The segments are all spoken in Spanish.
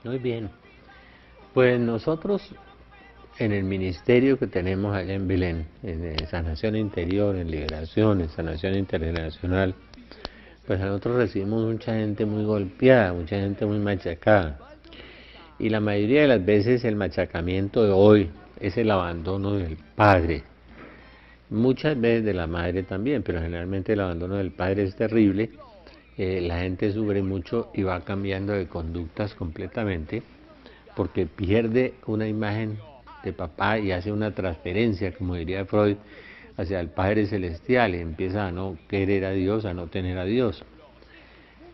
Muy bien. Pues nosotros en el ministerio que tenemos allá en Belén, en sanación interior, en liberación, en sanación internacional, pues nosotros recibimos mucha gente muy golpeada, mucha gente muy machacada. Y la mayoría de las veces el machacamiento de hoy es el abandono del padre. Muchas veces de la madre también, pero generalmente el abandono del padre es terrible. La gente sufre mucho y va cambiando de conductas completamente porque pierde una imagen de papá y hace una transferencia, como diría Freud, hacia el Padre Celestial y empieza a no querer a Dios, a no tener a Dios.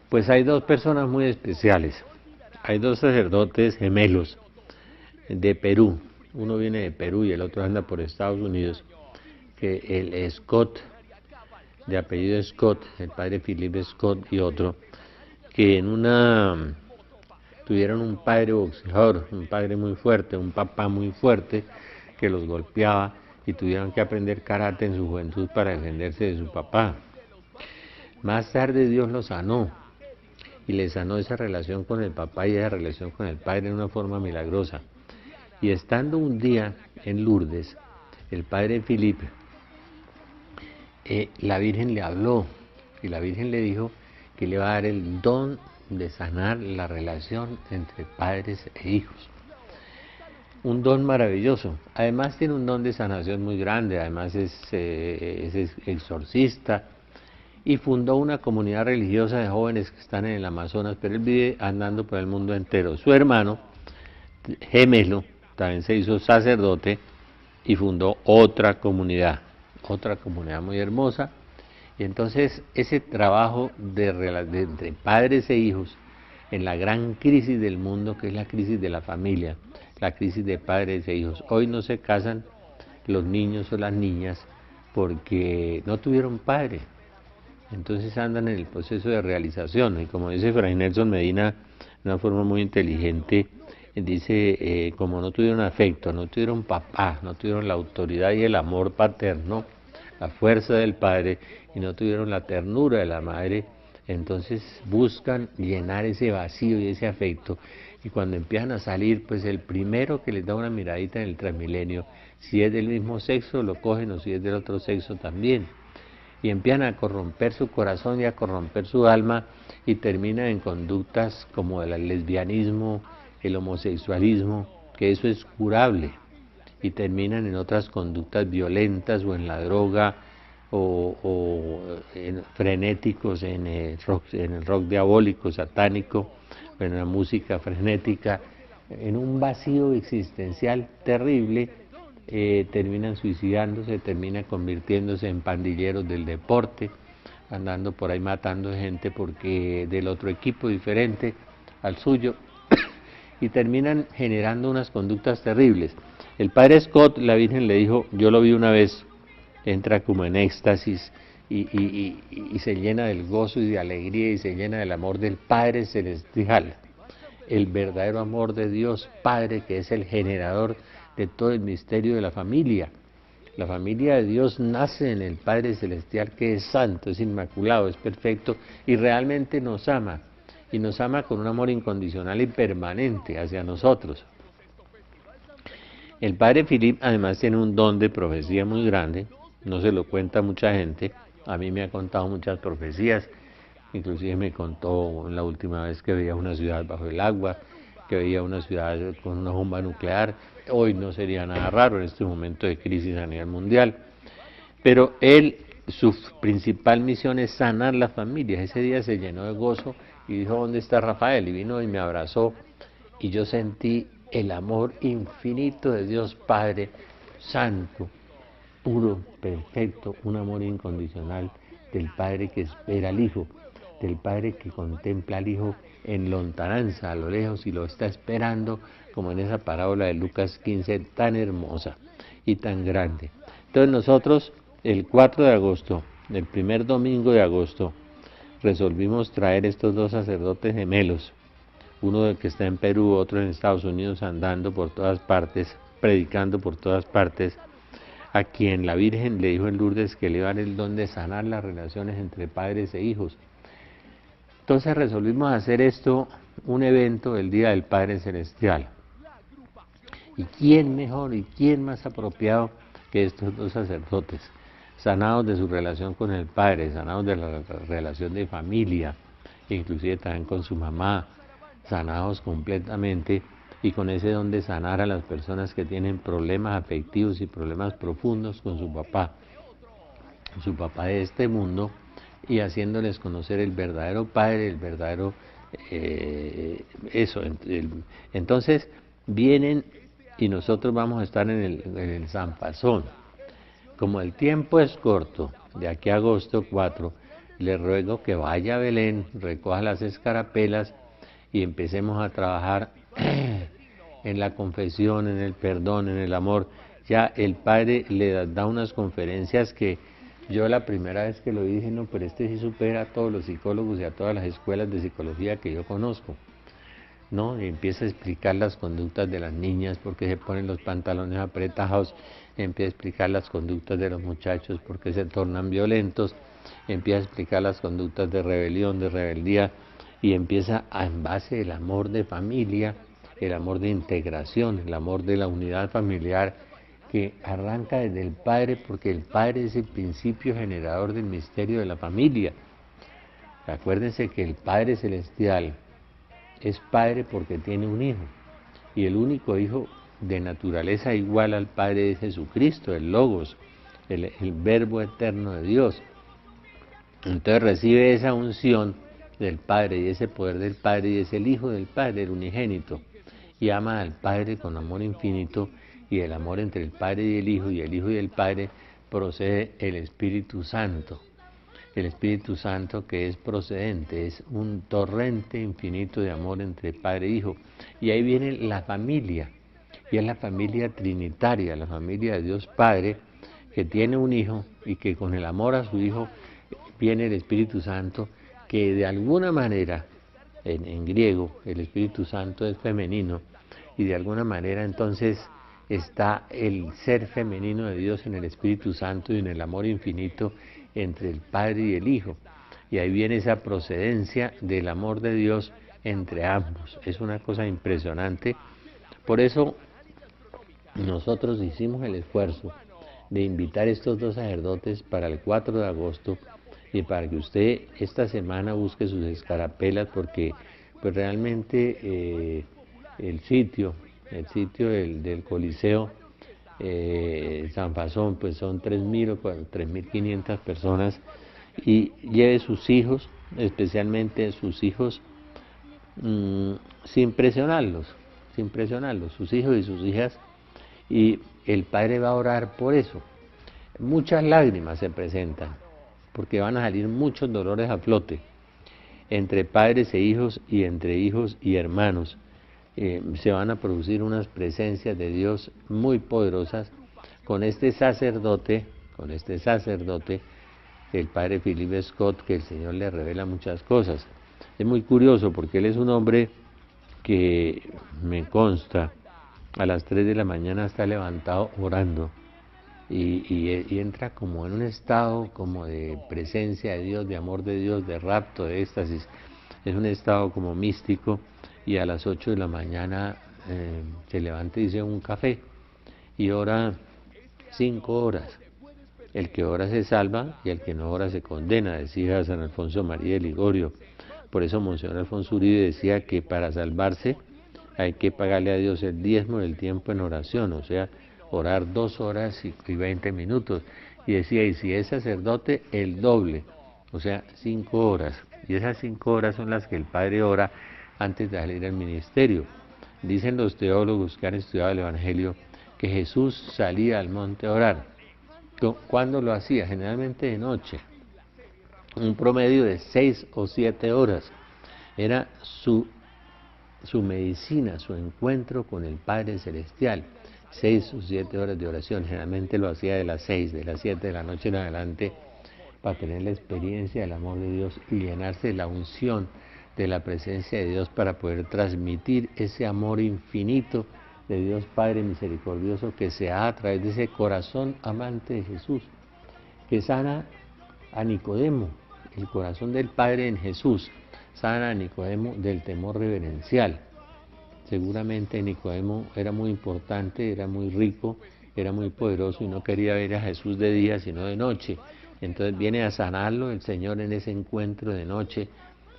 Pues hay dos personas muy especiales, hay dos sacerdotes gemelos de Perú, uno viene de Perú y el otro anda por Estados Unidos, que el Scott, de apellido Scott, el padre Philip Scott y otro, que tuvieron un padre boxeador, un padre muy fuerte, un papá muy fuerte que los golpeaba y tuvieron que aprender karate en su juventud para defenderse de su papá. Más tarde Dios los sanó y les sanó esa relación con el papá y esa relación con el padre de una forma milagrosa. Y estando un día en Lourdes, el padre Felipe, la Virgen le habló y la Virgen le dijo que le va a dar el don de sanar la relación entre padres e hijos. Un don maravilloso. Además tiene un don de sanación muy grande, además es exorcista y fundó una comunidad religiosa de jóvenes que están en el Amazonas, pero él vive andando por el mundo entero. Su hermano, gemelo, también se hizo sacerdote y fundó otra comunidad muy hermosa. Y entonces ese trabajo entre padres e hijos en la gran crisis del mundo, que es la crisis de la familia, la crisis de padres e hijos. Hoy no se casan los niños o las niñas porque no tuvieron padre. Entonces andan en el proceso de realización. Y como dice Fray Nelson Medina, de una forma muy inteligente, dice, como no tuvieron afecto, no tuvieron papá, no tuvieron la autoridad y el amor paterno, la fuerza del padre, y no tuvieron la ternura de la madre, entonces buscan llenar ese vacío y ese afecto. Y cuando empiezan a salir, pues el primero que les da una miradita en el Transmilenio, si es del mismo sexo, lo cogen, o si es del otro sexo también. Y empiezan a corromper su corazón y a corromper su alma y terminan en conductas como el lesbianismo, el homosexualismo, que eso es curable, y terminan en otras conductas violentas o en la droga o frenéticos en el rock diabólico, satánico, o en la música frenética, en un vacío existencial terrible. Terminan suicidándose, terminan convirtiéndose en pandilleros del deporte, andando por ahí matando gente porque del otro equipo diferente al suyo, y terminan generando unas conductas terribles. El padre Scott, la Virgen le dijo, yo lo vi una vez, entra como en éxtasis y se llena del gozo y de alegría y se llena del amor del Padre Celestial, el verdadero amor de Dios Padre, que es el generador de todo el misterio de la familia. La familia de Dios nace en el Padre Celestial, que es santo, es inmaculado, es perfecto y realmente nos ama. Y nos ama con un amor incondicional y permanente hacia nosotros. El padre Philip además tiene un don de profecía muy grande, no se lo cuenta mucha gente, a mí me ha contado muchas profecías, inclusive me contó la última vez que veía una ciudad bajo el agua, que veía una ciudad con una bomba nuclear. Hoy no sería nada raro en este momento de crisis a nivel mundial, pero él, su principal misión es sanar las familias. Ese día se llenó de gozo y dijo, ¿dónde está Rafael? Y vino y me abrazó y yo sentí el amor infinito de Dios Padre Santo, puro, perfecto, un amor incondicional del Padre que espera al Hijo, del Padre que contempla al Hijo en lontananza, a lo lejos, y lo está esperando, como en esa parábola de Lucas 15, tan hermosa y tan grande. Entonces nosotros, el 4 de agosto, el primer domingo de agosto, resolvimos traer estos dos sacerdotes gemelos, uno que está en Perú, otro en Estados Unidos, andando por todas partes, predicando por todas partes, a quien la Virgen le dijo en Lourdes que le iba a dar el don de sanar las relaciones entre padres e hijos. Entonces resolvimos hacer esto un evento el Día del Padre Celestial. ¿Y quién mejor y quién más apropiado que estos dos sacerdotes? Sanados de su relación con el Padre, sanados de la relación de familia, inclusive también con su mamá, sanados completamente y con ese don de sanar a las personas que tienen problemas afectivos y problemas profundos con su papá de este mundo, y haciéndoles conocer el verdadero Padre, el verdadero entonces vienen y nosotros vamos a estar en el Sanfasón. Como el tiempo es corto, de aquí a agosto 4, le ruego que vaya a Belén, recoja las escarapelas y empecemos a trabajar en la confesión, en el perdón, en el amor. Ya el Padre le da unas conferencias que yo la primera vez que lo dije, no, pero este sí supera a todos los psicólogos y a todas las escuelas de psicología que yo conozco, ¿no? Y empieza a explicar las conductas de las niñas, porque se ponen los pantalones apretados, empieza a explicar las conductas de los muchachos, porque se tornan violentos, empieza a explicar las conductas de rebelión, de rebeldía, y empieza en base del amor de familia, el amor de integración, el amor de la unidad familiar, que arranca desde el Padre, porque el Padre es el principio generador del misterio de la familia. Acuérdense que el Padre Celestial es Padre porque tiene un Hijo, y el único Hijo de naturaleza igual al Padre es Jesucristo, el Logos, el Verbo eterno de Dios. Entonces recibe esa unción del Padre y ese poder del Padre, y es el Hijo del Padre, el unigénito, y ama al Padre con amor infinito, y el amor entre el Padre y el Hijo y el Padre procede el Espíritu Santo. El Espíritu Santo, que es procedente, es un torrente infinito de amor entre Padre e Hijo. Y ahí viene la familia, y es la familia trinitaria, la familia de Dios Padre, que tiene un Hijo, y que con el amor a su Hijo viene el Espíritu Santo, que de alguna manera, en griego, el Espíritu Santo es femenino, y de alguna manera entonces está el ser femenino de Dios en el Espíritu Santo y en el amor infinito entre el Padre y el Hijo. Y ahí viene esa procedencia del amor de Dios entre ambos. Es una cosa impresionante. Por eso nosotros hicimos el esfuerzo de invitar a estos dos sacerdotes para el 4 de agosto y para que usted esta semana busque sus escarapelas, porque pues realmente el sitio del Coliseo Sanfasón, pues son 3.000 o 3.500 personas, y lleve sus hijos, especialmente sus hijos, sin presionarlos, sus hijos y sus hijas, y el Padre va a orar por eso. Muchas lágrimas se presentan, porque van a salir muchos dolores a flote, entre padres e hijos y entre hijos y hermanos. Se van a producir unas presencias de Dios muy poderosas con este sacerdote, el padre Philip Scott, que el Señor le revela muchas cosas. Es muy curioso porque él es un hombre que me consta, a las 3 de la mañana está levantado orando y entra como en un estado como de presencia de Dios, de amor de Dios, de rapto, de éxtasis. Es un estado como místico, y a las 8 de la mañana se levanta y dice un café y ora 5 horas. El que ora se salva y el que no ora se condena, decía San Alfonso María de Ligorio. Por eso Monseñor Alfonso Uribe decía que para salvarse hay que pagarle a Dios el diezmo del tiempo en oración, o sea, orar 2 horas y 20 minutos. Y decía, y si es sacerdote, el doble, o sea, 5 horas. Y esas 5 horas son las que el Padre ora antes de salir al ministerio. Dicen los teólogos que han estudiado el Evangelio que Jesús salía al monte a orar. ¿Cuándo lo hacía? Generalmente de noche. Un promedio de 6 o 7 horas. Era su medicina, su encuentro con el Padre Celestial. 6 o 7 horas de oración. Generalmente lo hacía de las 6, de las 7 de la noche en adelante, para tener la experiencia del amor de Dios y llenarse de la unción de la presencia de Dios, para poder transmitir ese amor infinito de Dios Padre misericordioso que se da a través de ese corazón amante de Jesús, que sana a Nicodemo, el corazón del Padre en Jesús, sana a Nicodemo del temor reverencial. Seguramente Nicodemo era muy importante, era muy rico, era muy poderoso y no quería ver a Jesús de día sino de noche. Entonces viene a sanarlo el Señor en ese encuentro de noche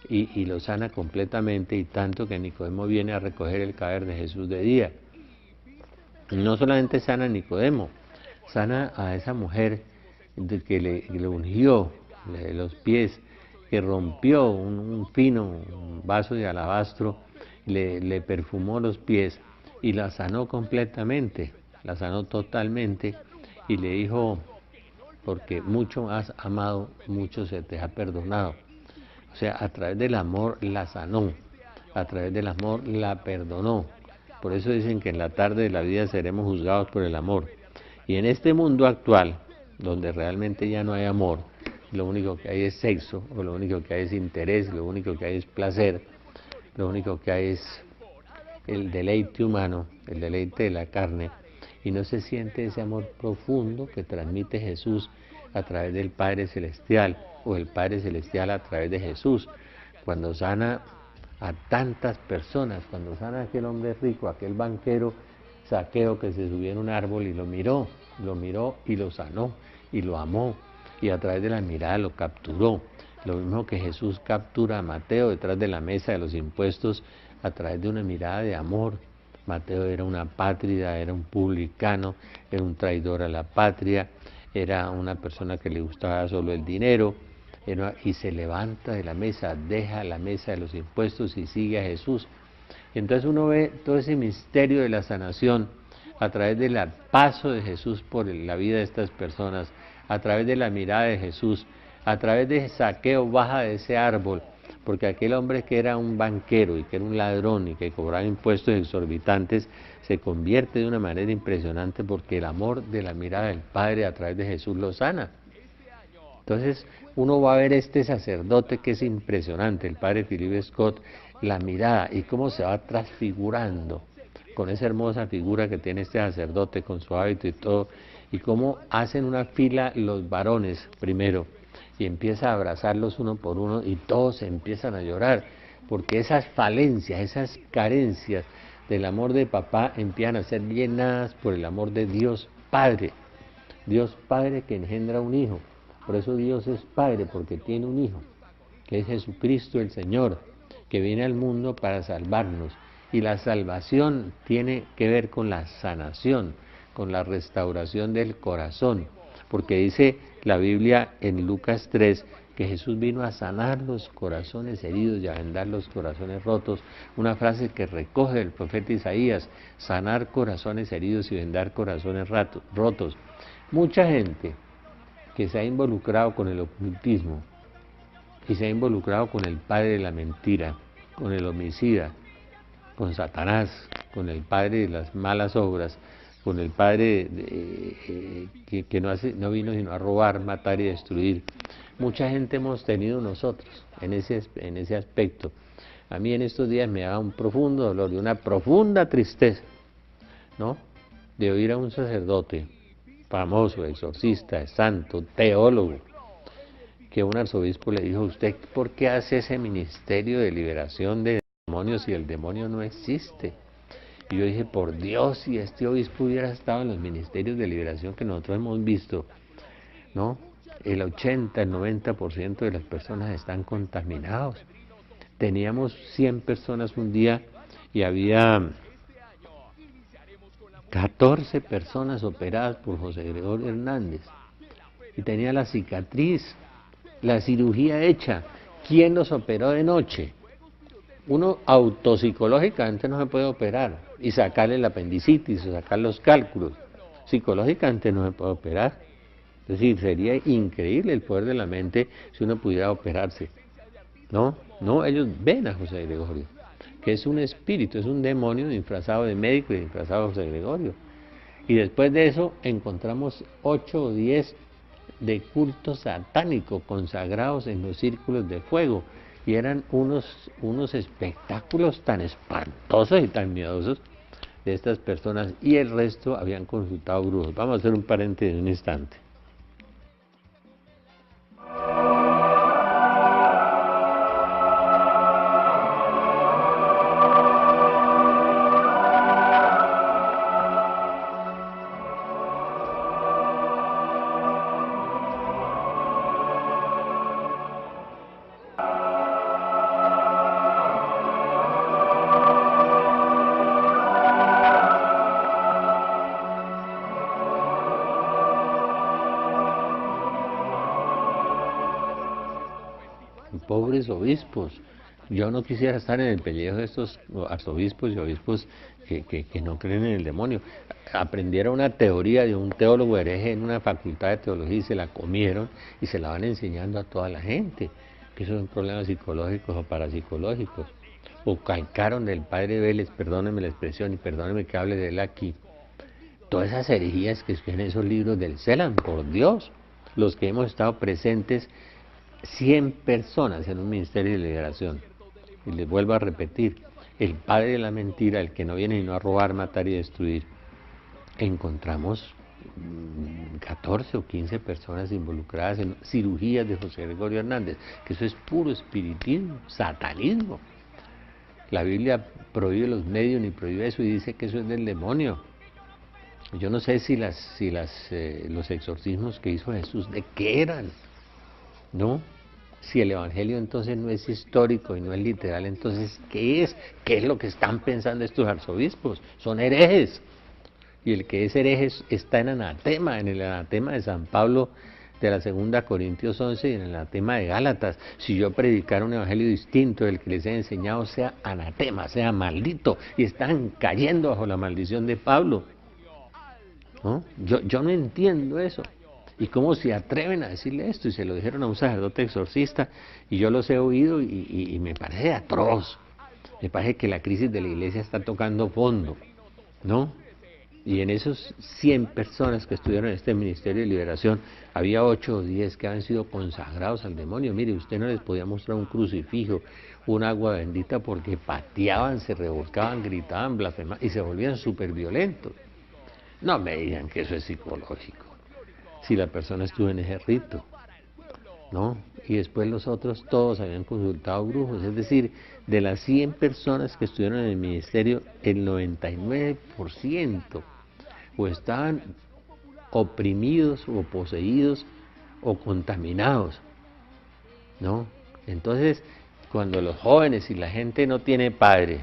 y lo sana completamente, y tanto que Nicodemo viene a recoger el cadáver de Jesús de día. Y no solamente sana a Nicodemo, sana a esa mujer que le ungió los pies, que rompió un fino vaso de alabastro, le perfumó los pies y la sanó completamente, la sanó totalmente, y le dijo: porque mucho has amado, mucho se te ha perdonado. O sea, a través del amor la sanó, a través del amor la perdonó. Por eso dicen que en la tarde de la vida seremos juzgados por el amor. Y en este mundo actual, donde realmente ya no hay amor, lo único que hay es sexo, o lo único que hay es interés, lo único que hay es placer, lo único que hay es el deleite humano, el deleite de la carne, y no se siente ese amor profundo que transmite Jesús a través del Padre Celestial, o el Padre Celestial a través de Jesús, cuando sana a tantas personas, cuando sana a aquel hombre rico, aquel banquero Zaqueo que se subió en un árbol y lo miró y lo sanó y lo amó, y a través de la mirada lo capturó. Lo mismo que Jesús captura a Mateo detrás de la mesa de los impuestos a través de una mirada de amor. Mateo era una apátrida, era un publicano, era un traidor a la patria, era una persona que le gustaba solo el dinero, y se levanta de la mesa, deja la mesa de los impuestos y sigue a Jesús. Y entonces uno ve todo ese misterio de la sanación a través del paso de Jesús por la vida de estas personas, a través de la mirada de Jesús, a través de Zaqueo baja de ese árbol, porque aquel hombre que era un banquero y que era un ladrón y que cobraba impuestos exorbitantes, se convierte de una manera impresionante porque el amor de la mirada del Padre a través de Jesús lo sana. Entonces uno va a ver este sacerdote que es impresionante, el padre Philip Scott, la mirada y cómo se va transfigurando con esa hermosa figura que tiene este sacerdote con su hábito y todo, y cómo hacen una fila los varones primero y empieza a abrazarlos uno por uno y todos empiezan a llorar, porque esas falencias, esas carencias del amor de papá empiezan a ser llenadas por el amor de Dios Padre que engendra un hijo. Por eso Dios es Padre, porque tiene un Hijo, que es Jesucristo el Señor, que viene al mundo para salvarnos. Y la salvación tiene que ver con la sanación, con la restauración del corazón, porque dice la Biblia en Lucas 3 que Jesús vino a sanar los corazones heridos y a vendar los corazones rotos, una frase que recoge el profeta Isaías: sanar corazones heridos y vendar corazones rotos. Mucha gente que se ha involucrado con el ocultismo y se ha involucrado con el padre de la mentira, con el homicida, con Satanás, con el padre de las malas obras, con el padre que no vino sino a robar, matar y destruir. Mucha gente hemos tenido nosotros en ese aspecto. A mí en estos días me da un profundo dolor y una profunda tristeza, ¿no?, de oír a un sacerdote famoso, exorcista, santo, teólogo, que un arzobispo le dijo: ¿usted por qué hace ese ministerio de liberación de demonios si el demonio no existe? Y yo dije: por Dios, si este obispo hubiera estado en los ministerios de liberación que nosotros hemos visto, ¿no?, el 80, el 90% de las personas están contaminados. Teníamos 100 personas un día y había 14 personas operadas por José Gregorio Hernández, y tenía la cicatriz, la cirugía hecha. ¿Quién los operó de noche? Uno autopsicológicamente no se puede operar y sacarle el apendicitis o sacar los cálculos. Psicológicamente no se puede operar. Es decir, sería increíble el poder de la mente si uno pudiera operarse. No, ellos ven a José Gregorio, que es un espíritu, es un demonio disfrazado de médico y disfrazado de José Gregorio. Y después de eso encontramos 8 o 10 de culto satánico consagrados en los círculos de fuego, y eran unos espectáculos tan espantosos y tan miedosos de estas personas, y el resto habían consultado brujos. Vamos a hacer un paréntesis de un instante. pobres obispos. Yo no quisiera estar en el pellejo de estos arzobispos y obispos que no creen en el demonio. Aprendieron una teoría de un teólogo hereje en una facultad de teología y se la comieron y se la van enseñando a toda la gente, que esos son problemas psicológicos o parapsicológicos. O calcaron del padre Vélez, perdónenme la expresión y perdónenme que hable de él aquí, todas esas herejías que escriben esos libros del Celan, por Dios, los que hemos estado presentes, 100 personas en un ministerio de liberación. Y les vuelvo a repetir, el padre de la mentira, el que no viene sino a robar, matar y destruir, encontramos 14 o 15 personas involucradas en cirugías de José Gregorio Hernández, que eso es puro espiritismo, satanismo. La Biblia prohíbe los medios ni prohíbe eso y dice que eso es del demonio. Yo no sé si los exorcismos que hizo Jesús, ¿de qué eran? ¿No? Si el Evangelio entonces no es histórico y no es literal, entonces ¿qué es? ¿Qué es lo que están pensando estos arzobispos? Son herejes. Y el que es hereje está en anatema, en el anatema de San Pablo de la 2 Corintios 11 y en el anatema de Gálatas. Si yo predicara un evangelio distinto del que les he enseñado, sea anatema, sea maldito, y están cayendo bajo la maldición de Pablo. ¿No? Yo no entiendo eso. ¿Y cómo se atreven a decirle esto? Y se lo dijeron a un sacerdote exorcista, y yo los he oído y me parece atroz. Me parece que la crisis de la iglesia está tocando fondo, ¿no? Y en esos 100 personas que estuvieron en este ministerio de liberación, había 8 o 10 que habían sido consagrados al demonio. Mire, usted no les podía mostrar un crucifijo, un agua bendita, porque pateaban, se revolcaban, gritaban, blasfemaban y se volvían súper violentos. No me digan que eso es psicológico, si la persona estuvo en ese rito, ¿no? Y después los otros todos habían consultado brujos, es decir, de las 100 personas que estuvieron en el ministerio, el 99% o estaban oprimidos o poseídos o contaminados, ¿no? Entonces, cuando los jóvenes y la gente no tiene padre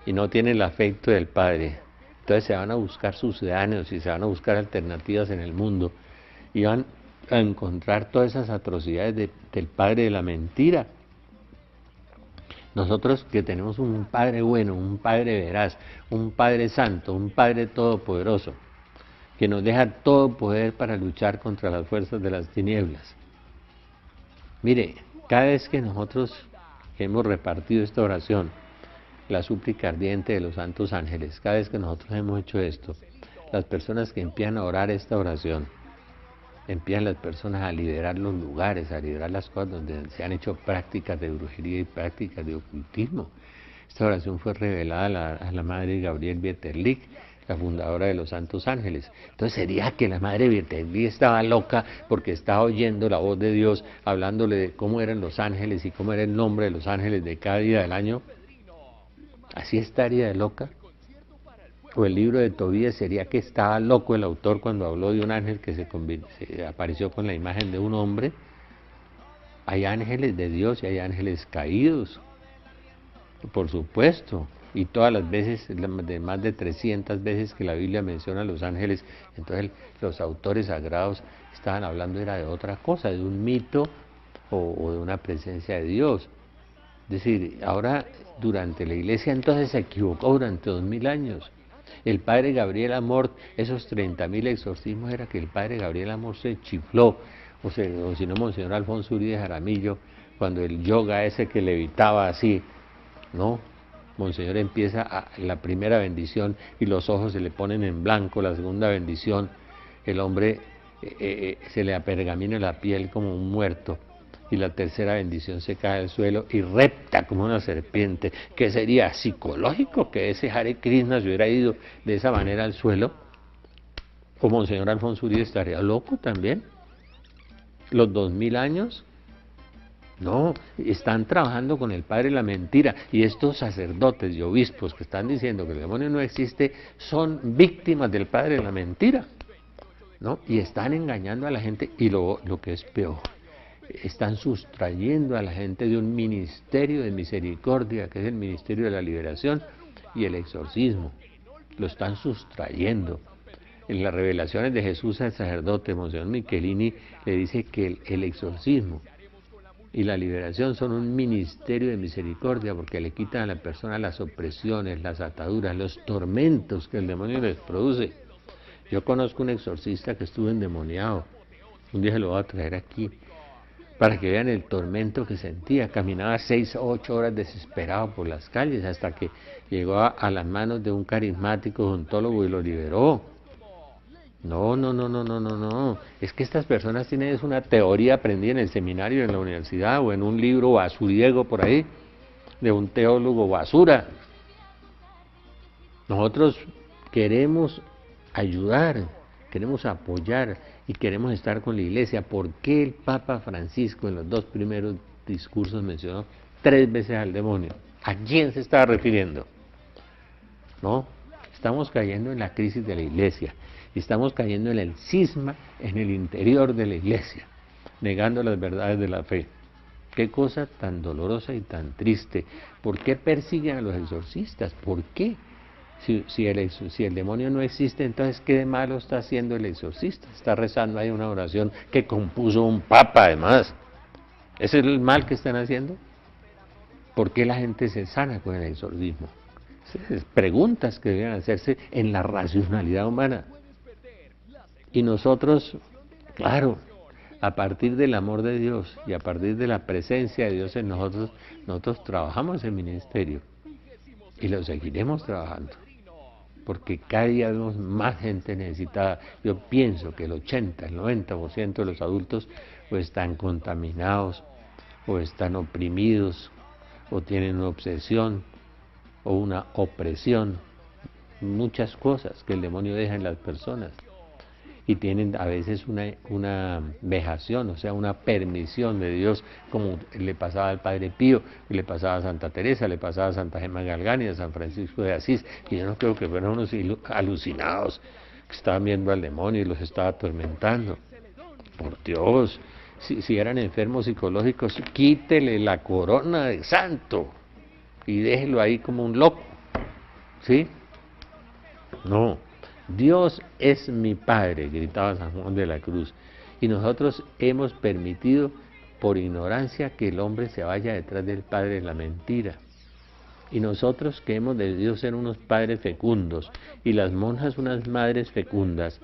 y no tiene el afecto del padre, entonces se van a buscar sucedáneos y se van a buscar alternativas en el mundo y van a encontrar todas esas atrocidades del padre de la mentira. Nosotros que tenemos un Padre bueno, un Padre veraz, un Padre santo, un Padre todopoderoso, que nos deja todo poder para luchar contra las fuerzas de las tinieblas. Mire, cada vez que nosotros hemos repartido esta oración, la súplica ardiente de los santos ángeles, cada vez que nosotros hemos hecho esto, las personas que empiezan a orar esta oración, empiezan las personas a liberar los lugares, a liberar las cosas donde se han hecho prácticas de brujería y prácticas de ocultismo. Esta oración fue revelada a la madre Gabriel Bieterlich, la fundadora de los Santos Ángeles. Entonces, ¿sería que la madre Bieterlich estaba loca porque estaba oyendo la voz de Dios, hablándole de cómo eran los ángeles y cómo era el nombre de los ángeles de cada día del año? ¿Así estaría de loca? O el libro de Tobías, ¿sería que estaba loco el autor cuando habló de un ángel que se apareció con la imagen de un hombre? Hay ángeles de Dios y hay ángeles caídos, por supuesto, y todas las veces, de más de 300 veces que la Biblia menciona a los ángeles, entonces los autores sagrados estaban hablando era de otra cosa, de un mito o de una presencia de Dios. Es decir, ahora durante la iglesia entonces se equivocó durante 2000 años. El padre Gabriel Amor, esos 30.000 exorcismos, era que el padre Gabriel Amor se chifló, o si no, Monseñor Alfonso Uribe Jaramillo, cuando el yoga ese que levitaba así, ¿no? Monseñor empieza la primera bendición y los ojos se le ponen en blanco, la segunda bendición, el hombre se le apergamina la piel como un muerto, y la tercera bendición se cae al suelo y repta como una serpiente. ¿Qué sería psicológico que ese Hare Krishna se hubiera ido de esa manera al suelo? ¿O Monseñor Alfonso Uribe estaría loco también? ¿Los 2000 años? No, están trabajando con el padre de la mentira, y estos sacerdotes y obispos que están diciendo que el demonio no existe son víctimas del padre de la mentira, ¿no? Y están engañando a la gente, y lo que es peor, están sustrayendo a la gente de un ministerio de misericordia, que es el ministerio de la liberación y el exorcismo. Lo están sustrayendo. En las revelaciones de Jesús al sacerdote, Monseñor Michelini, le dice que el exorcismo y la liberación son un ministerio de misericordia, porque le quitan a la persona las opresiones, las ataduras, los tormentos que el demonio les produce. Yo conozco un exorcista que estuvo endemoniado, un día se lo voy a traer aquí, para que vean el tormento que sentía. Caminaba 6 o 8 horas desesperado por las calles, hasta que llegó a las manos de un carismático odontólogo y lo liberó. No, no, no, no, no, no, no. Es que estas personas tienen una teoría aprendida en el seminario, en la universidad, o en un libro basuriego por ahí, de un teólogo basura. Nosotros queremos ayudar, queremos apoyar y queremos estar con la iglesia. ¿Por qué el Papa Francisco en los 2 primeros discursos mencionó 3 veces al demonio? ¿A quién se estaba refiriendo? No, estamos cayendo en la crisis de la iglesia. Estamos cayendo en el cisma en el interior de la iglesia, negando las verdades de la fe. Qué cosa tan dolorosa y tan triste. ¿Por qué persiguen a los exorcistas? ¿Por qué? Si el demonio no existe, entonces ¿qué de malo está haciendo el exorcista? Está rezando ahí una oración que compuso un papa además. ¿Ese es el mal que están haciendo? ¿Por qué la gente se sana con el exorcismo? Preguntas que deben hacerse en la racionalidad humana. Y nosotros, claro, a partir del amor de Dios y a partir de la presencia de Dios en nosotros, nosotros trabajamos en ministerio y lo seguiremos trabajando, porque cada día vemos más gente necesitada. Yo pienso que el 80, el 90% de los adultos o están contaminados, o están oprimidos, o tienen una obsesión, o una opresión, muchas cosas que el demonio deja en las personas. Y tienen a veces una vejación, o sea, una permisión de Dios, como le pasaba al Padre Pío, le pasaba a Santa Teresa, le pasaba a Santa Gemma Galgani, a San Francisco de Asís. Y yo no creo que fueran unos alucinados que estaban viendo al demonio y los estaba atormentando. Por Dios, si eran enfermos psicológicos, quítele la corona de santo y déjelo ahí como un loco, ¿sí? No. Dios es mi Padre, gritaba San Juan de la Cruz, y nosotros hemos permitido por ignorancia que el hombre se vaya detrás del padre de la mentira. Y nosotros que hemos debido ser unos padres fecundos, y las monjas unas madres fecundas,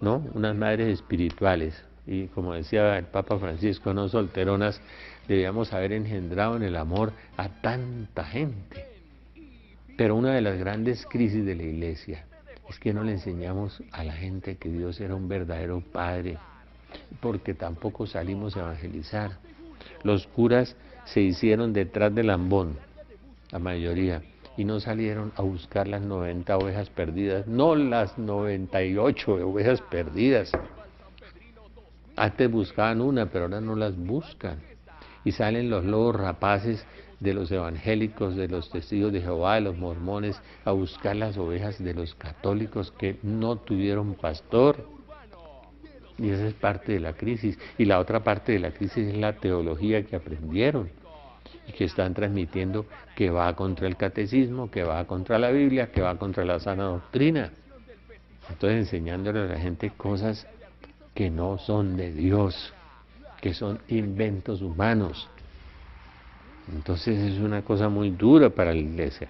¿no? Unas madres espirituales, y como decía el Papa Francisco, no solteronas, debíamos haber engendrado en el amor a tanta gente. Pero una de las grandes crisis de la iglesia es que no le enseñamos a la gente que Dios era un verdadero Padre, porque tampoco salimos a evangelizar. Los curas se hicieron detrás del ambón, la mayoría, y no salieron a buscar las 90 ovejas perdidas, no las 98 ovejas perdidas. Antes buscaban una, pero ahora no las buscan. Y salen los lobos rapaces de los evangélicos, de los testigos de Jehová, de los mormones, a buscar las ovejas de los católicos que no tuvieron pastor. Y esa es parte de la crisis. Y la otra parte de la crisis es la teología que aprendieron y que están transmitiendo, que va contra el catecismo, que va contra la Biblia, que va contra la sana doctrina. Entonces enseñándole a la gente cosas que no son de Dios, que son inventos humanos. Entonces es una cosa muy dura para la iglesia.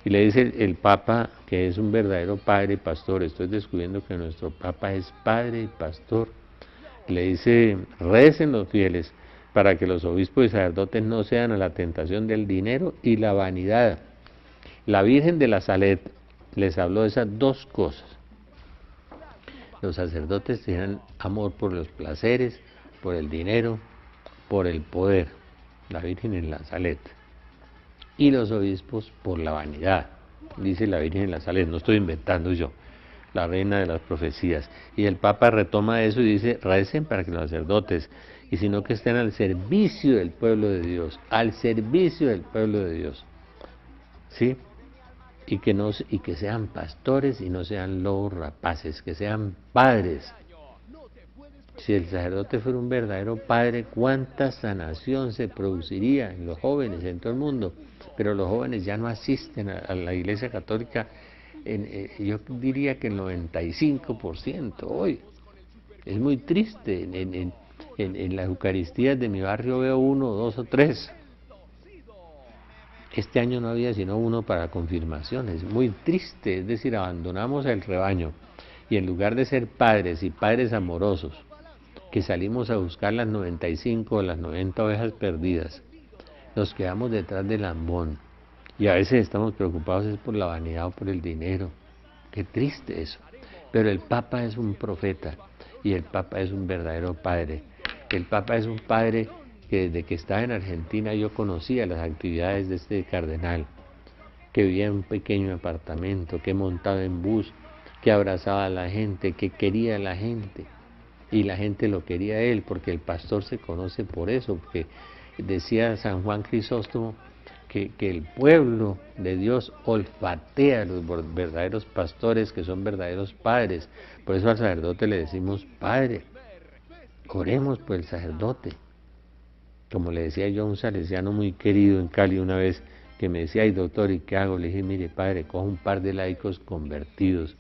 Y le dice el Papa que es un verdadero padre y pastor. Estoy descubriendo que nuestro Papa es padre y pastor. Le dice, recen los fieles para que los obispos y sacerdotes no sean a la tentación del dinero y la vanidad. La Virgen de la Salet les habló de esas 2 cosas. Los sacerdotes tienen amor por los placeres, por el dinero, por el poder. La Virgen en la Salet, y los obispos por la vanidad, dice la Virgen en la Salet, no estoy inventando yo, la reina de las profecías. Y el Papa retoma eso y dice, recen para que los sacerdotes, y sino que estén al servicio del pueblo de Dios, al servicio del pueblo de Dios, ¿sí? Y que sean pastores y no sean lobos rapaces, que sean padres. Si el sacerdote fuera un verdadero padre, ¿cuánta sanación se produciría en los jóvenes, en todo el mundo? Pero los jóvenes ya no asisten a la Iglesia Católica, yo diría que el 95% hoy. Es muy triste. En las Eucaristías de mi barrio veo uno, dos o tres. Este año no había sino uno para confirmaciones. Muy triste, es decir, abandonamos el rebaño y en lugar de ser padres y padres amorosos, que salimos a buscar las 95 o las 90 ovejas perdidas, nos quedamos detrás del ambón y a veces estamos preocupados es por la vanidad o por el dinero. Qué triste eso. Pero el Papa es un profeta y el Papa es un verdadero padre. El Papa es un padre que desde que estaba en Argentina yo conocía las actividades de este cardenal, que vivía en un pequeño apartamento, que montaba en bus, que abrazaba a la gente, que quería a la gente. Y la gente lo quería a él, porque el pastor se conoce por eso, porque decía San Juan Crisóstomo que el pueblo de Dios olfatea a los verdaderos pastores, que son verdaderos padres. Por eso al sacerdote le decimos padre. Oremos por el sacerdote. Como le decía yo a un salesiano muy querido en Cali una vez, que me decía, ay doctor, ¿y qué hago? Le dije, mire padre, coja un par de laicos convertidos,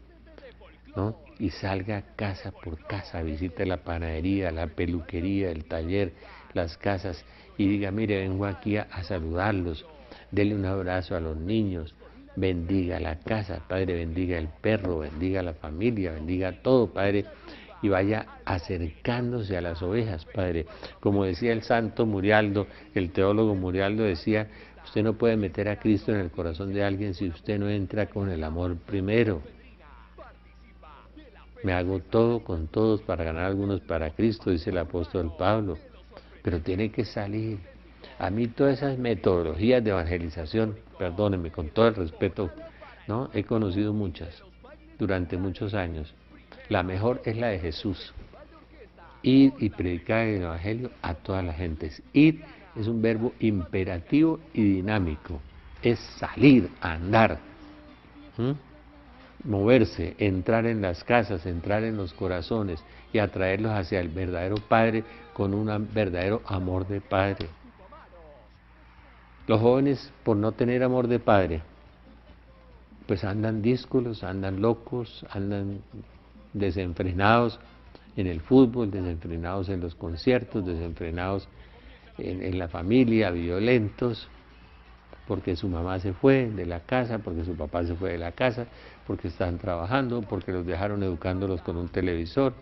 ¿no? Y salga casa por casa, visite la panadería, la peluquería, el taller, las casas, y diga, mire, vengo aquí a saludarlos, dele un abrazo a los niños, bendiga la casa, Padre, bendiga el perro, bendiga la familia, bendiga todo, Padre, y vaya acercándose a las ovejas, Padre. Como decía el santo Murialdo, el teólogo Murialdo decía, usted no puede meter a Cristo en el corazón de alguien si usted no entra con el amor primero. Me hago todo con todos para ganar algunos para Cristo, dice el apóstol Pablo, pero tiene que salir. A mí todas esas metodologías de evangelización, perdónenme, con todo el respeto, ¿no? He conocido muchas durante muchos años. La mejor es la de Jesús. Ir y predicar el evangelio a todas las gentes. Ir es un verbo imperativo y dinámico. Es salir, andar. Moverse, entrar en las casas, entrar en los corazones y atraerlos hacia el verdadero Padre con un verdadero amor de Padre. Los jóvenes, por no tener amor de Padre, pues andan díscolos, andan locos, andan desenfrenados en el fútbol, desenfrenados en los conciertos, desenfrenados en la familia, violentos, porque su mamá se fue de la casa, porque su papá se fue de la casa, porque están trabajando, porque los dejaron educándolos con un televisor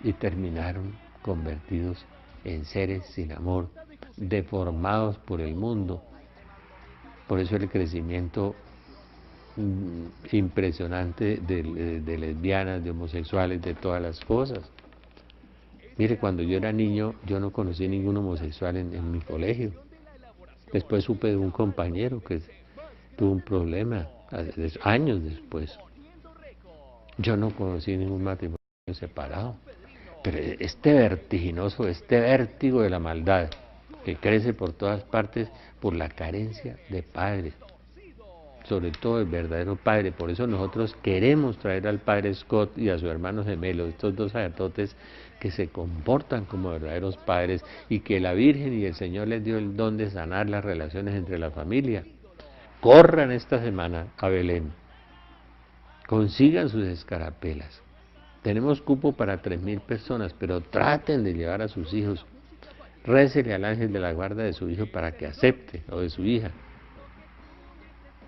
y terminaron convertidos en seres sin amor, deformados por el mundo. Por eso el crecimiento impresionante de lesbianas, de homosexuales, de todas las cosas. Mire, cuando yo era niño, yo no conocí ningún homosexual en mi colegio. Después supe de un compañero que tuvo un problema, años después. Yo no conocí ningún matrimonio separado. Pero este vertiginoso, este vértigo de la maldad, que crece por todas partes por la carencia de padres, sobre todo el verdadero padre. Por eso nosotros queremos traer al padre Scott y a su hermano gemelo, estos dos sacerdotes que se comportan como verdaderos padres y que la Virgen y el Señor les dio el don de sanar las relaciones entre la familia. Corran esta semana a Belén, consigan sus escarapelas. Tenemos cupo para 3.000 personas, pero traten de llevar a sus hijos. Récele al ángel de la guarda de su hijo para que acepte, o de su hija.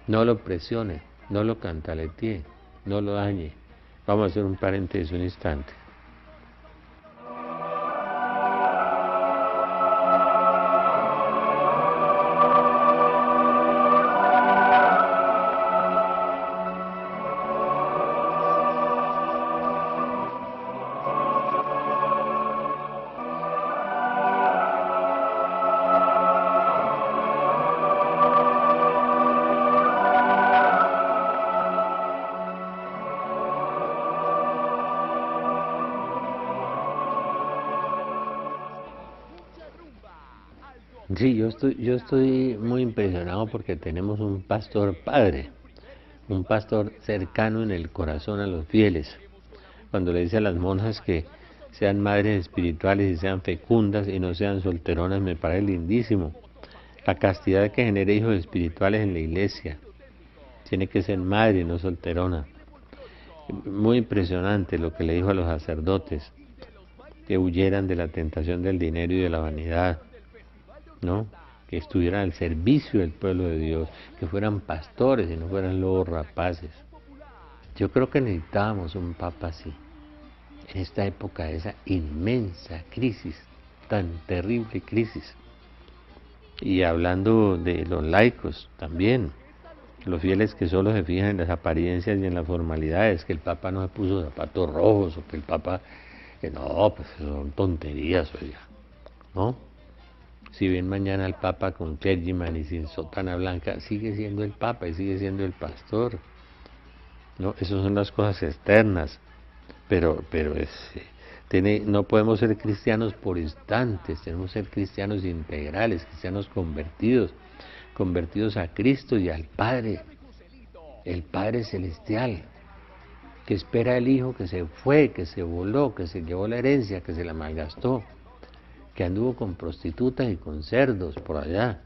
No lo presione, no lo cantaletee, no lo dañe. Vamos a hacer un paréntesis un instante. Sí, yo estoy muy impresionado porque tenemos un pastor padre, un pastor cercano en el corazón a los fieles. Cuando le dice a las monjas que sean madres espirituales y sean fecundas y no sean solteronas, me parece lindísimo. La castidad que genera hijos espirituales en la iglesia. Tiene que ser madre, no solterona. Muy impresionante lo que le dijo a los sacerdotes. que huyeran de la tentación del dinero y de la vanidad, ¿no? Que estuvieran al servicio del pueblo de Dios, que fueran pastores y no fueran lobos rapaces. Yo creo que necesitábamos un papa así, en esta época de esa inmensa crisis, tan terrible crisis. Y hablando de los laicos también, los fieles que solo se fijan en las apariencias y en las formalidades, que el Papa no se puso zapatos rojos, o que el Papa, no, pues son tonterías, oiga, ¿no? Si ven mañana al Papa con clergyman y sin sotana blanca, sigue siendo el Papa y sigue siendo el pastor, ¿no? Esas son las cosas externas, pero no podemos ser cristianos por instantes, tenemos que ser cristianos integrales, cristianos convertidos a Cristo y al Padre, el Padre Celestial, que espera al Hijo que se fue, que se voló, que se llevó la herencia, que se la malgastó, que anduvo con prostitutas y con cerdos por allá.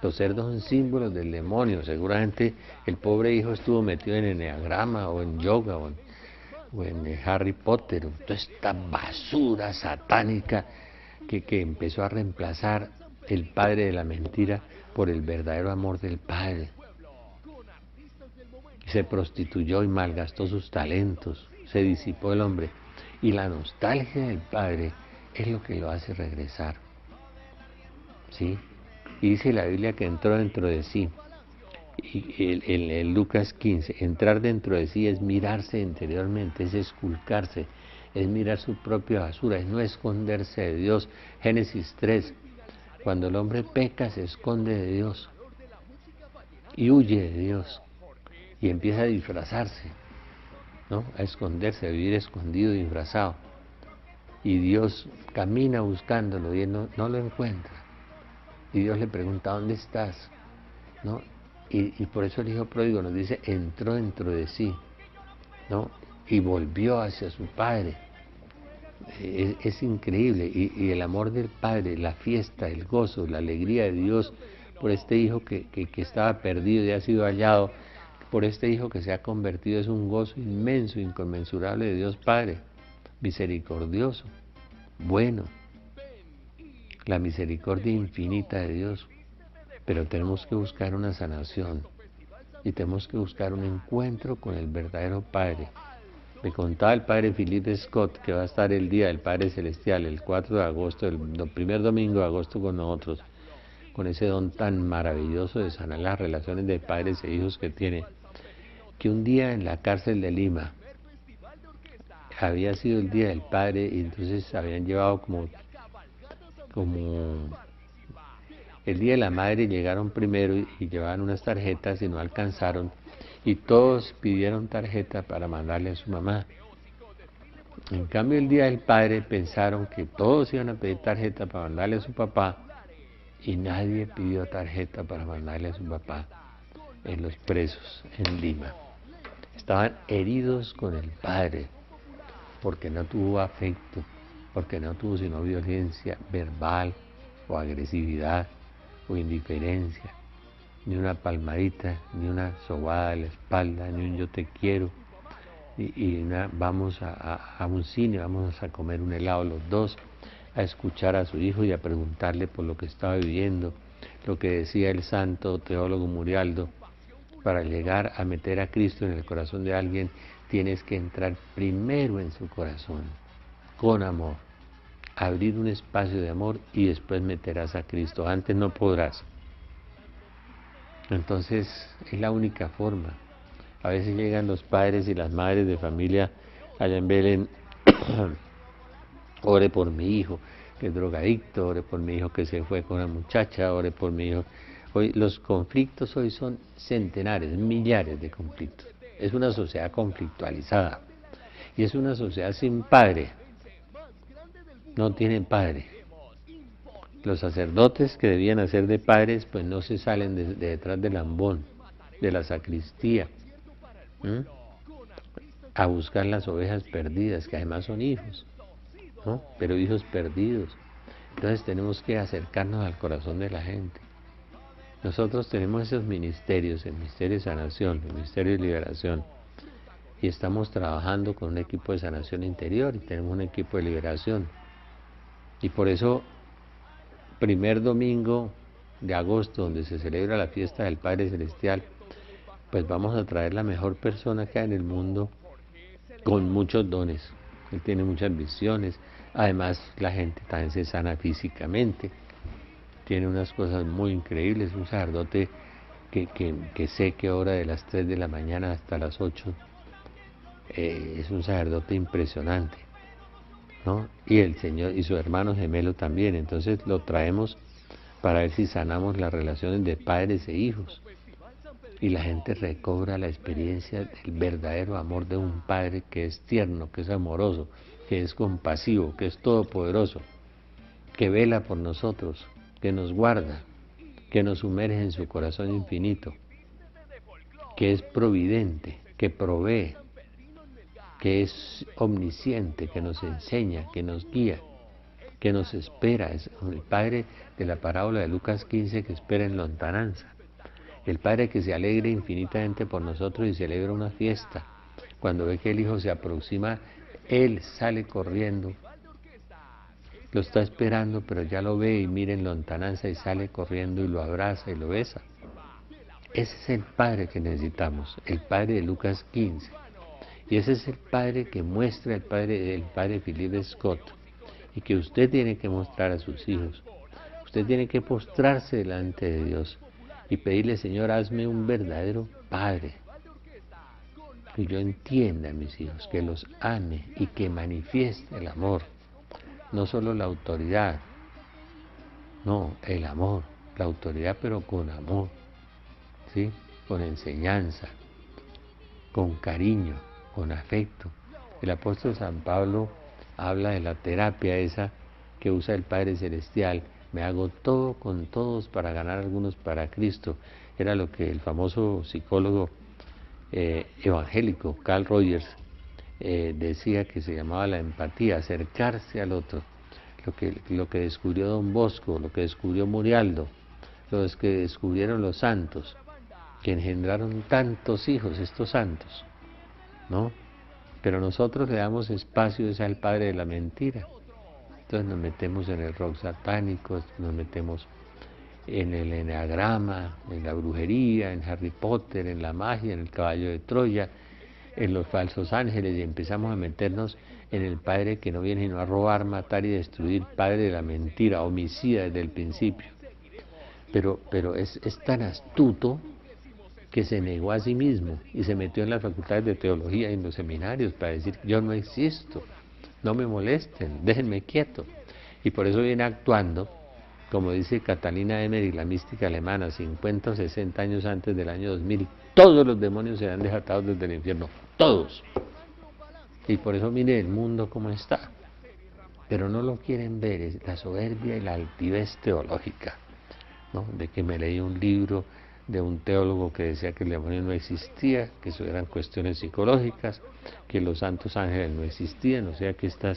Los cerdos son símbolos del demonio. Seguramente el pobre hijo estuvo metido en eneagrama o en yoga o en Harry Potter, toda esta basura satánica que empezó a reemplazar el padre de la mentira por el verdadero amor del Padre. Se prostituyó y malgastó sus talentos, se disipó el hombre. Y la nostalgia del Padre es lo que lo hace regresar. ¿Sí? Y dice la Biblia que entró dentro de sí. Y en Lucas 15, entrar dentro de sí es mirarse interiormente, es esculcarse, es mirar su propia basura, es no esconderse de Dios. Génesis 3, cuando el hombre peca se esconde de Dios y huye de Dios y empieza a disfrazarse, ¿no? A esconderse, a vivir escondido, disfrazado. Y Dios camina buscándolo y él no lo encuentra. Y Dios le pregunta, ¿dónde estás? ¿No? Y por eso el hijo pródigo nos dice, entró dentro de sí, ¿no? Y volvió hacia su padre. Es increíble. Y el amor del Padre, la fiesta, el gozo, la alegría de Dios por este hijo que estaba perdido y ha sido hallado, por este hijo que se ha convertido, es un gozo inmenso, inconmensurable de Dios Padre, misericordioso, bueno, la misericordia infinita de Dios. Pero tenemos que buscar una sanación y tenemos que buscar un encuentro con el verdadero Padre. Me contaba el Padre Philip Scott que va a estar el Día del Padre Celestial, el 4 de agosto, el primer domingo de agosto con nosotros, con ese don tan maravilloso de sanar las relaciones de padres e hijos que tiene, que un día en la cárcel de Lima había sido el Día del Padre y entonces habían llevado como el Día de la Madre, llegaron primero y llevaban unas tarjetas y no alcanzaron y todos pidieron tarjeta para mandarle a su mamá. En cambio el Día del Padre pensaron que todos iban a pedir tarjeta para mandarle a su papá y nadie pidió tarjeta para mandarle a su papá en los presos en Lima. Estaban heridos con el Padre porque no tuvo afecto, porque no tuvo sino violencia verbal o agresividad o indiferencia, ni una palmadita, ni una sobada a la espalda, ni un yo te quiero, vamos a un cine, vamos a comer un helado los dos, a escuchar a su hijo y a preguntarle por lo que estaba viviendo, lo que decía el santo teólogo Murialdo. Para llegar a meter a Cristo en el corazón de alguien, tienes que entrar primero en su corazón, con amor, abrir un espacio de amor y después meterás a Cristo. Antes no podrás. Entonces es la única forma. A veces llegan los padres y las madres de familia allá en Belén, ore por mi hijo que es drogadicto, ore por mi hijo que se fue con una muchacha, ore por mi hijo. Hoy los conflictos hoy son centenares, millares de conflictos. Es una sociedad conflictualizada y es una sociedad sin padre. No tienen padre. Los sacerdotes que debían hacer de padres, pues no se salen de detrás del ambón, de la sacristía, a buscar las ovejas perdidas, que además son hijos, ¿no? Pero hijos perdidos. Entonces tenemos que acercarnos al corazón de la gente. Nosotros tenemos esos ministerios, el ministerio de sanación, el ministerio de liberación, y estamos trabajando con un equipo de sanación interior y tenemos un equipo de liberación. Y por eso, primer domingo de agosto, donde se celebra la fiesta del Padre Celestial, pues vamos a traer la mejor persona que hay en el mundo, con muchos dones. Él tiene muchas visiones, además la gente también se sana físicamente, tiene unas cosas muy increíbles, un sacerdote que sé que ora de las 3 de la mañana hasta las 8, es un sacerdote impresionante, ¿no? Y el Señor y su hermano gemelo también, entonces lo traemos para ver si sanamos las relaciones de padres e hijos. Y la gente recobra la experiencia del verdadero amor de un padre que es tierno, que es amoroso, que es compasivo, que es todopoderoso, que vela por nosotros, que nos guarda, que nos sumerge en su corazón infinito, que es providente, que provee, que es omnisciente, que nos enseña, que nos guía, que nos espera. Es el Padre de la parábola de Lucas 15 que espera en lontananza. El Padre que se alegra infinitamente por nosotros y celebra una fiesta. Cuando ve que el Hijo se aproxima, Él sale corriendo. Lo está esperando, pero ya lo ve y mira en lontananza y sale corriendo y lo abraza y lo besa. Ese es el Padre que necesitamos, el Padre de Lucas 15. Y ese es el Padre que muestra el Padre Philip Scott, y que usted tiene que mostrar a sus hijos. Usted tiene que postrarse delante de Dios y pedirle: Señor, hazme un verdadero Padre, que yo entienda a mis hijos, que los ame y que manifieste el amor, no solo la autoridad, no, el amor, la autoridad pero con amor, ¿sí? Con enseñanza, con cariño, con afecto. El apóstol San Pablo habla de la terapia esa que usa el Padre Celestial: me hago todo con todos para ganar algunos para Cristo. Era lo que el famoso psicólogo evangélico Carl Rogers decía, que se llamaba la empatía, acercarse al otro. Lo que descubrió Don Bosco, lo que descubrió Murialdo, lo que descubrieron los santos, que engendraron tantos hijos, estos santos, ¿no? Pero nosotros le damos espacio al padre de la mentira. Entonces nos metemos en el rock satánico, nos metemos en el eneagrama, en la brujería, en Harry Potter, en la magia, en el caballo de Troya, en los falsos ángeles, y empezamos a meternos en el padre que no viene sino a robar, matar y destruir, padre de la mentira, homicida desde el principio. Pero es tan astuto que se negó a sí mismo y se metió en las facultades de teología y en los seminarios para decir: yo no existo, no me molesten, déjenme quieto. Y por eso viene actuando, como dice Catalina Emmerich, la mística alemana, 50 o 60 años antes del año 2000, todos los demonios serán desatados desde el infierno, todos. Y por eso mire el mundo como está. Pero no lo quieren ver, es la soberbia y la altivez teológica, ¿no? De que me leí un libro de un teólogo que decía que el demonio no existía, que eso eran cuestiones psicológicas, que los santos ángeles no existían, o sea que esta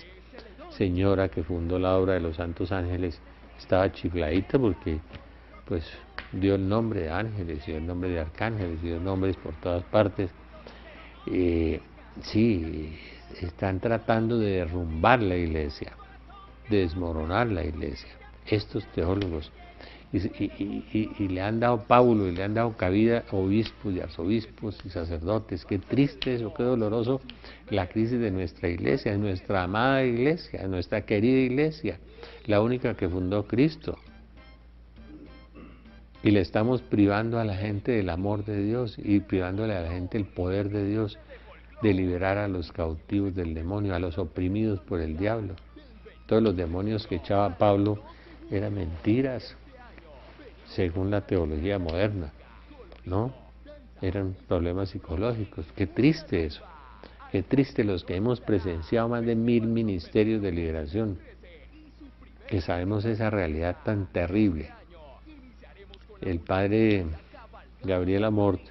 señora que fundó la obra de los santos ángeles estaba chifladita porque pues dio el nombre de ángeles, dio el nombre de arcángeles, dio nombres por todas partes. Sí, están tratando de derrumbar la iglesia, de desmoronar la iglesia, estos teólogos. Y le han dado pábulo y le han dado cabida a obispos y arzobispos y sacerdotes. Qué triste eso, qué doloroso la crisis de nuestra iglesia, de nuestra amada iglesia, de nuestra querida iglesia, la única que fundó Cristo. Y le estamos privando a la gente del amor de Dios y privándole a la gente el poder de Dios de liberar a los cautivos del demonio, a los oprimidos por el diablo. Todos los demonios que echaba Pablo eran mentiras, según la teología moderna, ¿no? Eran problemas psicológicos. Qué triste eso. Qué triste los que hemos presenciado más de 1000 ministerios de liberación, que sabemos esa realidad tan terrible. El padre Gabriel Amort,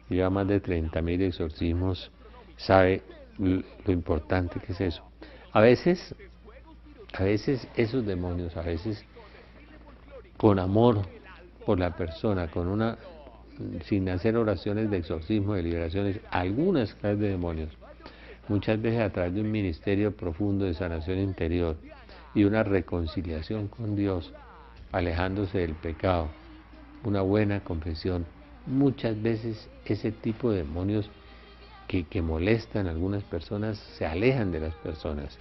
que lleva más de 30.000 exorcismos, sabe lo importante que es eso. A veces esos demonios, a veces con amor por la persona, sin hacer oraciones de exorcismo, de liberaciones, algunas clases de demonios, muchas veces a través de un ministerio profundo de sanación interior y una reconciliación con Dios, alejándose del pecado, una buena confesión. Muchas veces ese tipo de demonios que molestan a algunas personas se alejan de las personas,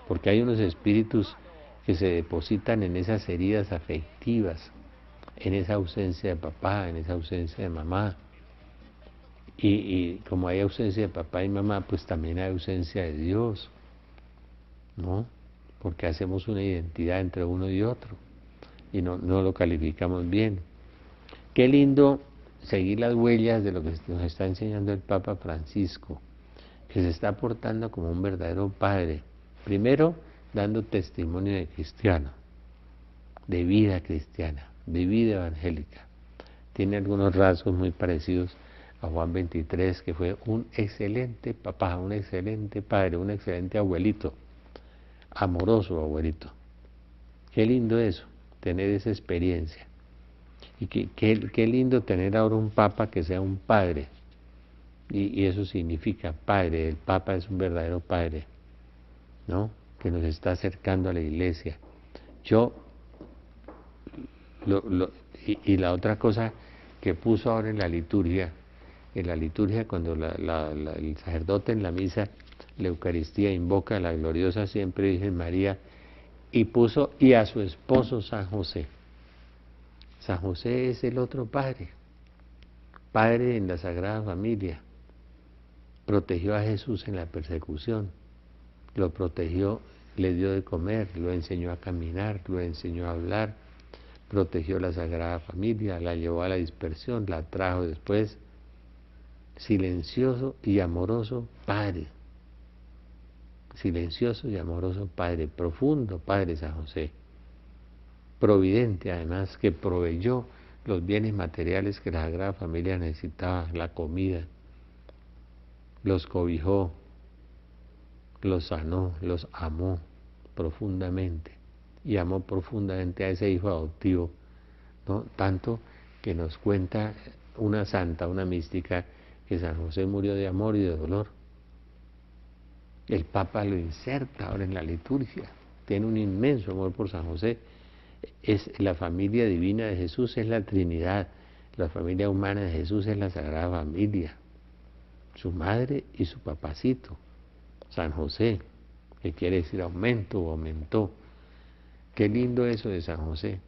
porque hay unos espíritus que se depositan en esas heridas afectivas, en esa ausencia de papá, en esa ausencia de mamá. Y como hay ausencia de papá y mamá, pues también hay ausencia de Dios, ¿no? Porque hacemos una identidad entre uno y otro y no lo calificamos bien. Qué lindo seguir las huellas de lo que nos está enseñando el Papa Francisco, que se está portando como un verdadero padre. Primero, dando testimonio de cristiano, de vida cristiana, de vida evangélica. Tiene algunos rasgos muy parecidos a Juan 23, que fue un excelente papá, un excelente padre, un excelente abuelito, amoroso abuelito. Qué lindo eso, tener esa experiencia. Y qué lindo tener ahora un papa que sea un padre. Y eso significa padre, el papa es un verdadero padre, ¿no? Que nos está acercando a la iglesia. Yo, y la otra cosa que puso ahora en la liturgia cuando el sacerdote en la misa, la Eucaristía, invoca a la gloriosa siempre Virgen María, y puso, y a su esposo San José. San José es el otro padre, padre en la Sagrada Familia. Protegió a Jesús en la persecución, lo protegió, le dio de comer, lo enseñó a caminar, lo enseñó a hablar, protegió la Sagrada Familia, la llevó a la dispersión, la trajo después. Silencioso y amoroso Padre, silencioso y amoroso Padre, profundo Padre San José, providente además, que proveyó los bienes materiales que la Sagrada Familia necesitaba, la comida, los cobijó, los sanó, los amó profundamente, y amó profundamente a ese hijo adoptivo, ¿no? Tanto que nos cuenta una santa, una mística, que San José murió de amor y de dolor. El Papa lo inserta ahora en la liturgia, tiene un inmenso amor por San José. Es la familia divina de Jesús, es la Trinidad, la familia humana de Jesús es la Sagrada Familia, su madre y su papacito, San José, que quiere decir aumento o aumentó. Qué lindo eso de San José.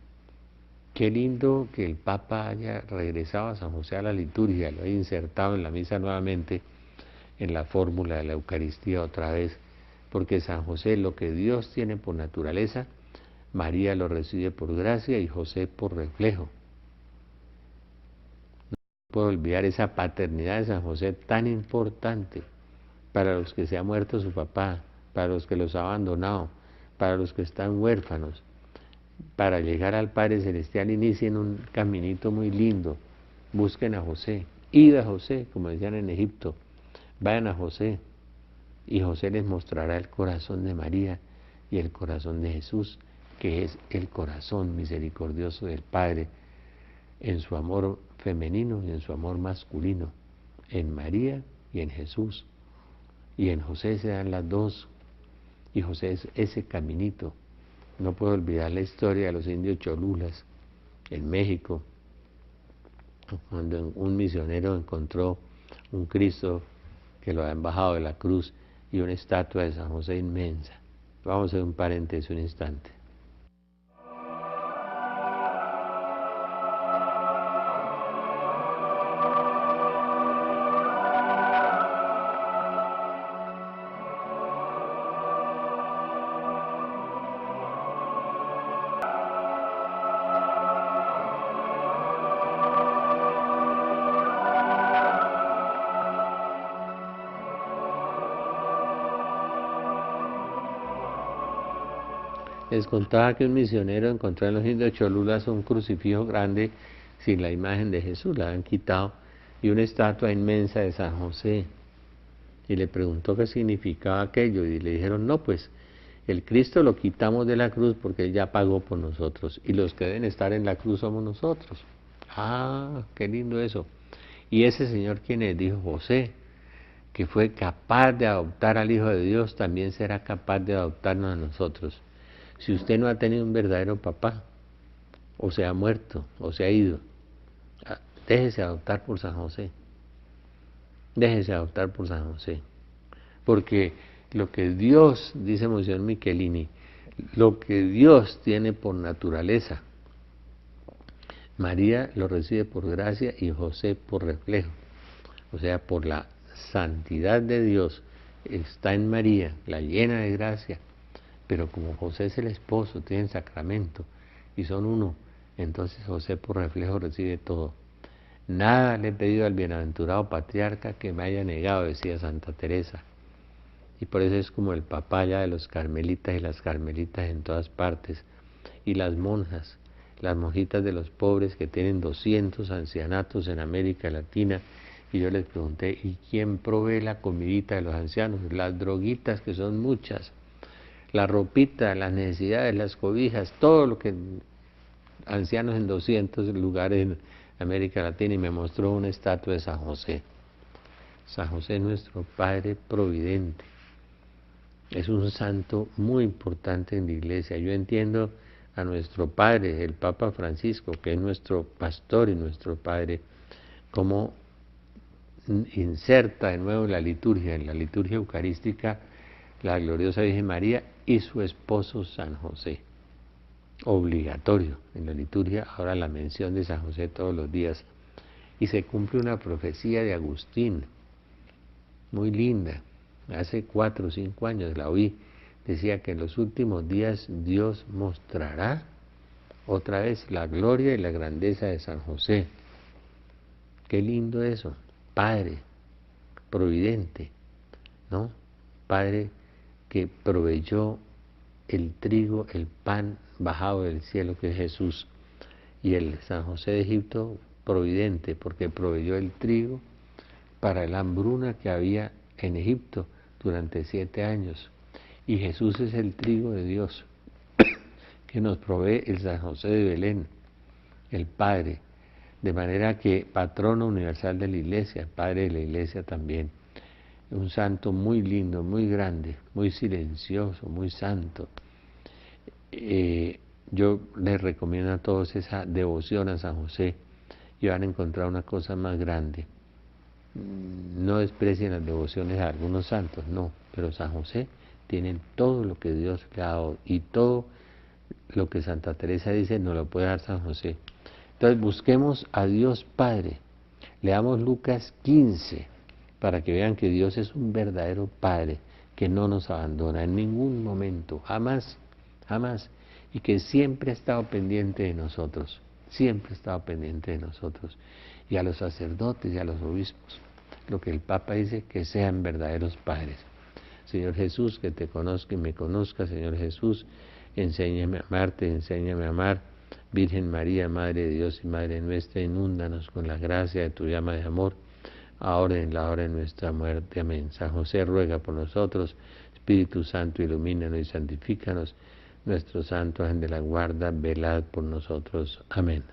Qué lindo que el Papa haya regresado a San José a la liturgia, lo haya insertado en la misa nuevamente, en la fórmula de la Eucaristía otra vez, porque San José, lo que Dios tiene por naturaleza, María lo recibe por gracia y José por reflejo. No puedo olvidar esa paternidad de San José tan importante para los que se ha muerto su papá, para los que los ha abandonado, para los que están huérfanos. Para llegar al Padre Celestial inicien un caminito muy lindo, busquen a José, id a José, como decían en Egipto, vayan a José, y José les mostrará el corazón de María y el corazón de Jesús, que es el corazón misericordioso del Padre, en su amor femenino y en su amor masculino, en María y en Jesús, y en José se dan las dos, y José es ese caminito. No puedo olvidar la historia de los indios cholulas en México, cuando un misionero encontró un Cristo que lo habían bajado de la cruz y una estatua de San José inmensa. Vamos a hacer un paréntesis un instante. Les contaba que un misionero encontró en los indios cholulas un crucifijo grande sin la imagen de Jesús, la habían quitado, y una estatua inmensa de San José. Y le preguntó qué significaba aquello, y le dijeron, no, pues el Cristo lo quitamos de la cruz porque Él ya pagó por nosotros, y los que deben estar en la cruz somos nosotros. Ah, qué lindo eso. Y ese Señor, quien es, dijo José, que fue capaz de adoptar al Hijo de Dios, también será capaz de adoptarnos a nosotros. Si usted no ha tenido un verdadero papá, o se ha muerto, o se ha ido, déjese adoptar por San José. Déjese adoptar por San José. Porque lo que Dios, dice Monseñor Michelini, lo que Dios tiene por naturaleza, María lo recibe por gracia y José por reflejo. O sea, por la santidad de Dios está en María, la llena de gracia, pero como José es el esposo, tiene el sacramento y son uno, entonces José por reflejo recibe todo. Nada le he pedido al bienaventurado patriarca que me haya negado, decía Santa Teresa. Y por eso es como el papá ya de los carmelitas y las carmelitas en todas partes. Y las monjas, las monjitas de los pobres que tienen 200 ancianatos en América Latina. Y yo les pregunté, ¿y quién provee la comidita de los ancianos? Las droguitas, que son muchas, la ropita, las necesidades, las cobijas, todo lo que ancianos en 200 lugares en América Latina. Y me mostró una estatua de San José. San José, nuestro Padre Providente. Es un santo muy importante en la iglesia. Yo entiendo a nuestro Padre, el Papa Francisco, que es nuestro pastor y nuestro Padre, como inserta de nuevo en la liturgia eucarística, la gloriosa Virgen María y su esposo San José. Obligatorio en la liturgia, ahora la mención de San José todos los días. Y se cumple una profecía de Agustín, muy linda, hace 4 o 5 años la oí, decía que en los últimos días Dios mostrará otra vez la gloria y la grandeza de San José. Qué lindo eso, Padre providente, ¿no? Padre que proveyó el trigo, el pan bajado del cielo que es Jesús, y el San José de Egipto providente porque proveyó el trigo para la hambruna que había en Egipto durante 7 años. Y Jesús es el trigo de Dios que nos provee el San José de Belén, el Padre, de manera que patrono universal de la Iglesia, Padre de la Iglesia también. Un santo muy lindo, muy grande, muy silencioso, muy santo. Yo les recomiendo a todos esa devoción a San José y van a encontrar una cosa más grande. No desprecien las devociones a algunos santos, no, pero San José tiene todo lo que Dios le ha dado y todo lo que Santa Teresa dice nos lo puede dar San José. Entonces busquemos a Dios Padre, leamos Lucas 15 para que vean que Dios es un verdadero Padre que no nos abandona en ningún momento, jamás, jamás, y que siempre ha estado pendiente de nosotros, siempre ha estado pendiente de nosotros, y a los sacerdotes y a los obispos, lo que el Papa dice, que sean verdaderos padres. Señor Jesús, que te conozca y me conozca. Señor Jesús, enséñame a amarte, enséñame a amar. Virgen María, Madre de Dios y Madre nuestra, inúndanos con la gracia de tu llama de amor, ahora y en la hora de nuestra muerte. Amén. San José ruega por nosotros. Espíritu Santo, ilumínanos y santifícanos. Nuestro santo ángel de la guarda, velad por nosotros. Amén.